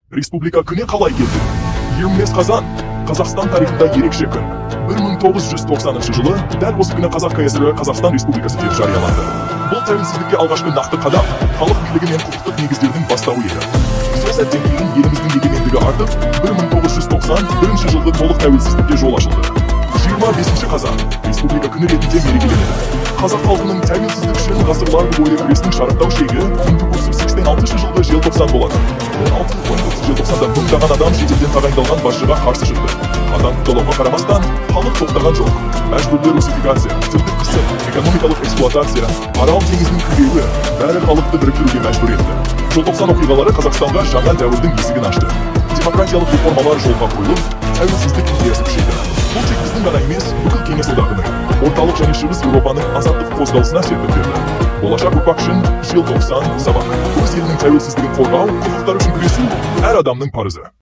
Республика күні қалай келді? 25 қазан Қазақстан тарихында ерекше күн. 1990 жылы дәл осы күні Қазақ КСР Қазақстан Республикасы деп жарияланды. Бұл тәуелсіздікке алғашқы нақты қадам халық билігі мен құқықтық негіздердің бастауы еді. Сол сәттен кейін еліміздің егемендігі артып, 1991 жылғы толық тәуелсіздікке жол ашылды. 25 қазан Республика күні ретінде мерекеленеді. Қазақ халқының тәуелсіздік үшін ғасырлар бойы күресінің шарықтау шегі 1986 жылғы желтоқсан болады. 19 желтоқсанда мыңдаған адам шетелден тағайындалған басшыға қарсы шықты. Қатаң талауға қарамастан, халық тоқтаған жоқ. Мәжбүрлі русификация, тілдік қысым, экономикалық эксплуатация, Арал теңізінің күйреуі бәрі халықты біріктіруге мәжбүр етті. Желтоқсан оқиғалары Қазақстанға жаңа дәуірдің есігін ашты. Демократиялық реформалар жолға қойылып, тәуелсіздік идеясы күшейді. Бұл тек біздің ғана емес, бүкіл кеңес одағының, орталық және шығыс Еуропаның азаттық қозғалысына серпін берді. Болашақ ұрпақ үшін желтоқсан сабақ. Өз елінің тәуелсіздігін қорғау, құқықтар үшін күресу әр адамның парызы.